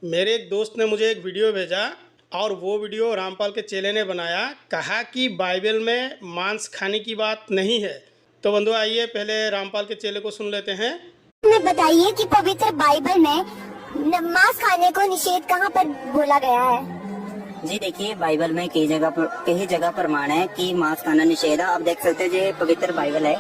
मेरे एक दोस्त ने मुझे एक वीडियो भेजा और वो वीडियो रामपाल के चेले ने बनाया। कहा कि बाइबल में मांस खाने की बात नहीं है। तो बंधु आइए पहले रामपाल के चेले को सुन लेते हैं। हमें बताइए कि पवित्र बाइबल में मांस खाने को निषेध कहाँ पर बोला गया है। जी देखिए, बाइबल में कई जगह प्रमाण है कि मांस खाना निषेध है। आप देख सकते हैं ये पवित्र बाइबल है,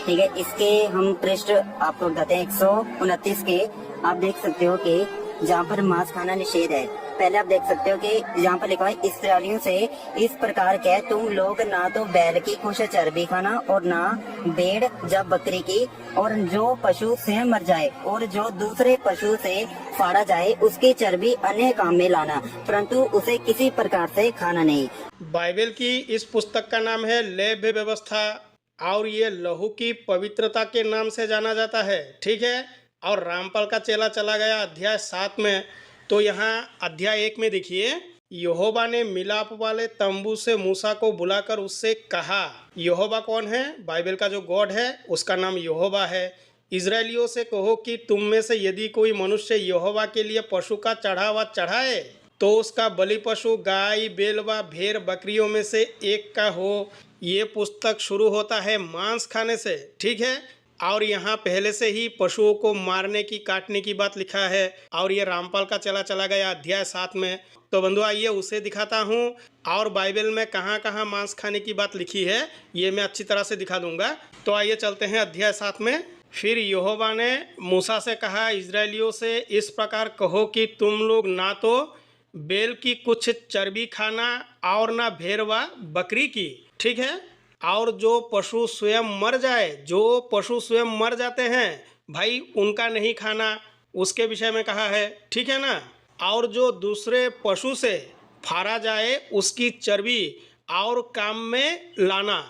ठीक है। इसके हम पृष्ठ आपको बताते हैं 129 के। आप देख सकते हो कि जहाँ पर मांस खाना निषेध है, पहले आप देख सकते हो कि यहाँ पर लिखा है, इस्राएलियों से इस प्रकार कह, तुम लोग ना तो बैल की कुछ चर्बी खाना और ना भेड़ जब बकरी की, और जो पशु से मर जाए और जो दूसरे पशु से फाड़ा जाए उसकी चर्बी अन्य काम में लाना, परंतु उसे किसी प्रकार से खाना नहीं। बाइबल की इस पुस्तक का नाम है लेव्य व्यवस्था और ये लहू की पवित्रता के नाम से जाना जाता है, ठीक है। और रामपाल का चेला चला गया अध्याय 7 में। तो यहाँ अध्याय 1 में देखिए, यहोवा ने मिलाप वाले तंबू से मूसा को बुलाकर उससे कहा। यहोवा कौन है? बाइबल का जो गॉड है उसका नाम यहोवा है। इजरायलियों से कहो कि तुम में से यदि कोई मनुष्य यहोवा के लिए पशु का चढ़ावा चढ़ाए तो उसका बलि पशु गाय बैल व भेड़ बकरियों में से एक का हो। ये पुस्तक शुरू होता है मांस खाने से, ठीक है। और यहाँ पहले से ही पशुओं को मारने की काटने की बात लिखा है। और ये रामपाल का चला गया अध्याय 7 में। तो बंधु आइए उसे दिखाता हूँ और बाइबल में कहाँ कहाँ मांस खाने की बात लिखी है ये मैं अच्छी तरह से दिखा दूंगा। तो आइए चलते हैं अध्याय 7 में। फिर यहोवा ने मूसा से कहा, इजरायलियों से इस प्रकार कहो कि तुम लोग ना तो बैल की कुछ चर्बी खाना और ना भेड़ व बकरी की, ठीक है। और जो पशु स्वयं मर जाए, जो पशु स्वयं मर जाते हैं भाई उनका नहीं खाना, उसके विषय में कहा है, ठीक है ना। और जो दूसरे पशु से फाड़ा जाए उसकी चर्बी और काम में लाना।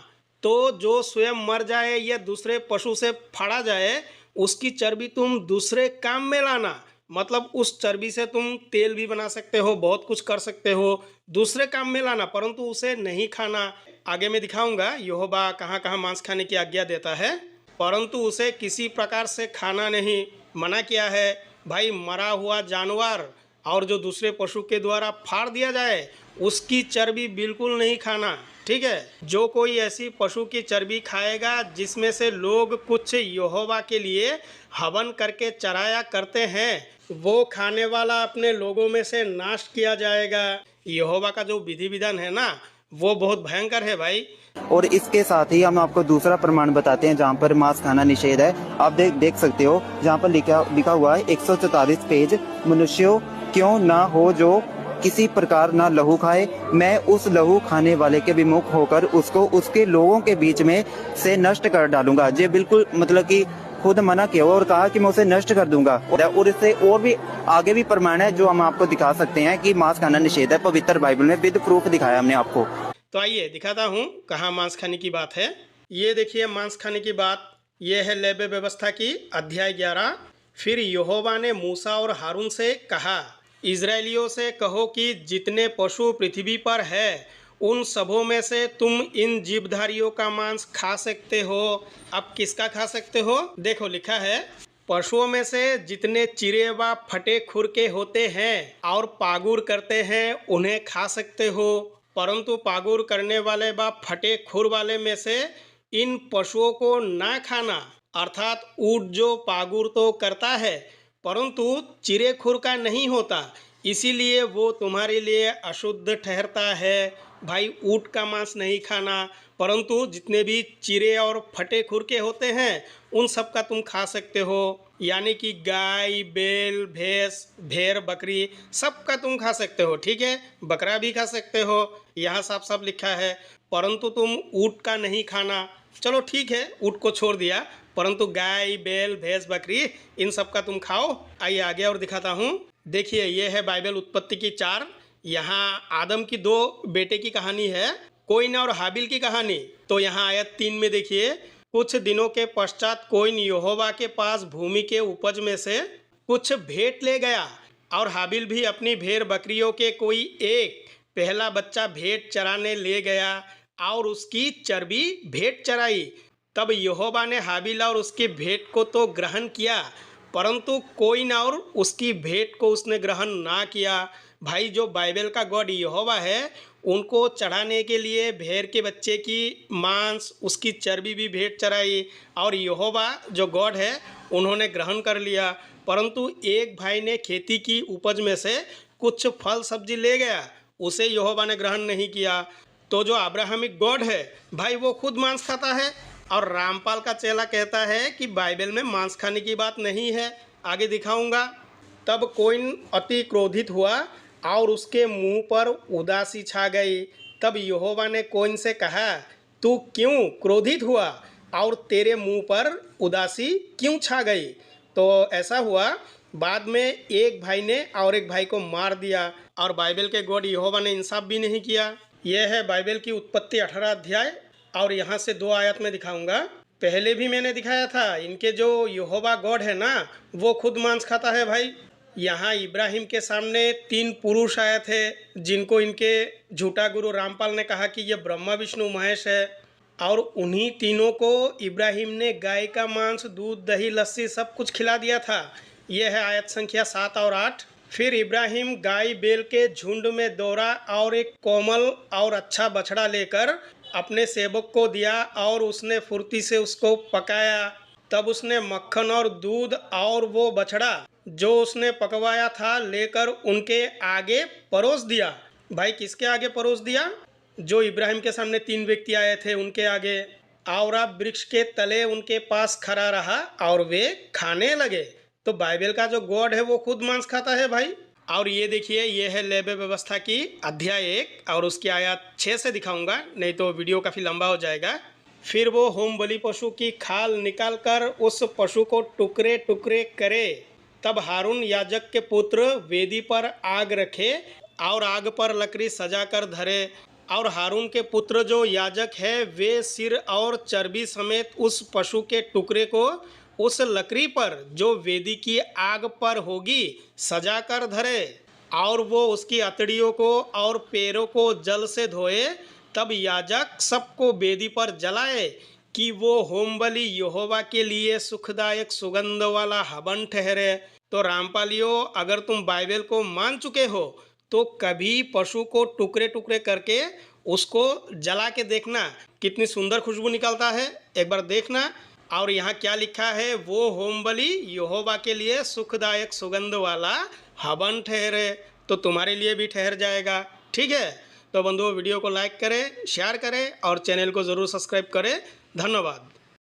तो जो स्वयं मर जाए या दूसरे पशु से फाड़ा जाए उसकी चर्बी तुम दूसरे काम में लाना। मतलब उस चर्बी से तुम तेल भी बना सकते हो, बहुत कुछ कर सकते हो, दूसरे काम में लाना, परंतु उसे नहीं खाना। आगे मैं दिखाऊंगा यहोवा कहाँ कहाँ मांस खाने की आज्ञा देता है, परंतु उसे किसी प्रकार से खाना नहीं, मना किया है। भाई मरा हुआ जानवर और जो दूसरे पशु के द्वारा फाड़ दिया जाए उसकी चर्बी बिल्कुल नहीं खाना, ठीक है। जो कोई ऐसी पशु की चर्बी खाएगा जिसमें से लोग कुछ यहोवा के लिए हवन करके चराया करते हैं, वो खाने वाला अपने लोगों में से नाश किया जाएगा। यहोवा का जो विधि विधान है ना वो बहुत भयंकर है भाई। और इसके साथ ही हम आपको दूसरा प्रमाण बताते हैं जहाँ पर मांस खाना निषेध है। आप देख सकते हो जहाँ पर लिखा हुआ है 144 पेज, मनुष्यों क्यों ना हो जो किसी प्रकार ना लहू खाए, मैं उस लहू खाने वाले के विमुख होकर उसको उसके लोगों के बीच में से नष्ट कर डालूंगा। ये बिल्कुल मतलब कि खुद मना किया और कहा कि मैं उसे नष्ट कर दूंगा। और इससे और भी आगे भी प्रमाण है जो हम आपको दिखा सकते हैं कि मांस खाना निषेध है। पवित्र बाइबल में विद प्रूफ दिखाया हमने आपको। तो आइए दिखाता हूँ कहाँ मांस खाने की बात है। ये देखिए मांस खाने की बात, ये है लेव्य व्यवस्था की अध्याय 11। फिर यहोवा ने मूसा और हारून से कहा, इजरायलियों से कहो कि जितने पशु पृथ्वी पर है उन सबों में से तुम इन जीवधारियों का मांस खा सकते हो। अब किसका खा सकते हो? देखो लिखा है, पशुओं में से जितने चिरे व फटे खुर के होते हैं और पागुर करते हैं उन्हें खा सकते हो, परंतु पागुर करने वाले व फटे खुर वाले में से इन पशुओं को ना खाना। अर्थात ऊँट जो पागुर तो करता है परंतु चिरे खुर का नहीं होता, इसीलिए वो तुम्हारे लिए अशुद्ध ठहरता है। भाई ऊँट का मांस नहीं खाना, परंतु जितने भी चिरे और फटे खुर के होते हैं उन सब का तुम खा सकते हो। यानी कि गाय बैल भैंस भेड़ बकरी सब का तुम खा सकते हो, ठीक है। बकरा भी खा सकते हो, यहाँ साफ साफ लिखा है, परंतु तुम ऊँट का नहीं खाना। चलो ठीक है, ऊँट को छोड़ दिया, परंतु गाय बैल भैंस बकरी इन सब का तुम खाओ। आइए आगे और दिखाता हूँ। देखिए ये है बाइबल उत्पत्ति की 4। यहाँ आदम की 2 बेटे की कहानी है, कोइन और हाबिल की कहानी। तो यहाँ आयत 3 में देखिए, कुछ दिनों के पश्चात कोइन यहोवा के पास भूमि के उपज में से कुछ भेंट ले गया और हाबिल भी अपनी भेड़ बकरियों के कोई एक पहला बच्चा भेंट चराने ले गया और उसकी चर्बी भेंट चराई। तब यहोवा ने हाबिल और उसकी भेंट को तो ग्रहण किया, परंतु कोई ना और उसकी भेंट को उसने ग्रहण ना किया। भाई जो बाइबल का गॉड यहोवा है उनको चढ़ाने के लिए भेड़ के बच्चे की मांस उसकी चर्बी भी भेंट चढ़ाई और यहोवा जो गॉड है उन्होंने ग्रहण कर लिया। परंतु एक भाई ने खेती की उपज में से कुछ फल सब्जी ले गया, उसे यहोवा ने ग्रहण नहीं किया। तो जो अब्राहमिक गॉड है भाई वो खुद मांस खाता है और रामपाल का चेला कहता है कि बाइबल में मांस खाने की बात नहीं है। आगे दिखाऊंगा। तब कोइन अति क्रोधित हुआ और उसके मुंह पर उदासी छा गई। तब यहोवा ने कोइन से कहा, तू क्यों क्रोधित हुआ और तेरे मुंह पर उदासी क्यों छा गई? तो ऐसा हुआ, बाद में एक भाई ने और एक भाई को मार दिया और बाइबल के गॉड यहोवा ने इंसाफ भी नहीं किया। यह है बाइबल की उत्पत्ति 18 अध्याय और यहाँ से 2 आयत में दिखाऊंगा। पहले भी मैंने दिखाया था, इनके जो यहोवा गॉड है ना वो खुद मांस खाता है भाई। यहाँ इब्राहिम के सामने 3 पुरुष आए थे जिनको इनके झूठा गुरु रामपाल ने कहा कि ये ब्रह्मा विष्णु महेश है, और उन्हीं तीनों को इब्राहिम ने गाय का मांस दूध दही लस्सी सब कुछ खिला दिया था। यह है आयत संख्या 7 और 8। फिर इब्राहिम गाय बैल के झुंड में दौड़ा और एक कोमल और अच्छा बछड़ा लेकर अपने सेवक को दिया और उसने फुर्ती से उसको पकाया। तब उसने मक्खन और दूध और वो बछड़ा जो उसने पकवाया था लेकर उनके आगे परोस दिया। भाई किसके आगे परोस दिया? जो इब्राहिम के सामने 3 व्यक्ति आए थे उनके आगे। और अब वृक्ष के तले उनके पास खड़ा रहा और वे खाने लगे। तो बाइबल का जो गॉड है वो खुद मांस खाता है भाई। और ये देखिए, ये है लेबे व्यवस्था की अध्याय 1 और उसकी आयत 6 से दिखाऊंगा, नहीं तो वीडियो काफ़ी लंबा हो जाएगा। फिर वो होम बलि पशु की खाल निकालकर उस पशु को टुकड़े टुकड़े करे। तब हारून याजक के पुत्र वेदी पर आग रखे और आग पर लकड़ी सजाकर धरे, और हारून के पुत्र जो याजक है वे सिर और चर्बी समेत उस पशु के टुकड़े को उस लकड़ी पर जो वेदी की आग पर होगी सजा कर धरे, और वो उसकी अतड़ियों को और पैरों को जल से धोए। तब याजक सबको वेदी पर जलाए कि वो होम बलि यहोवा के लिए सुखदायक सुगंध वाला हवन ठहरे। तो रामपालियों, अगर तुम बाइबल को मान चुके हो तो कभी पशु को टुकड़े टुकड़े करके उसको जला के देखना, कितनी सुंदर खुशबू निकलता है, एक बार देखना। और यहाँ क्या लिखा है, वो होम बलि यहोवा के लिए सुखदायक सुगंध वाला हवन ठहरे, तो तुम्हारे लिए भी ठहर जाएगा। ठीक है, तो बंधुओं वीडियो को लाइक करें, शेयर करें और चैनल को ज़रूर सब्सक्राइब करें। धन्यवाद।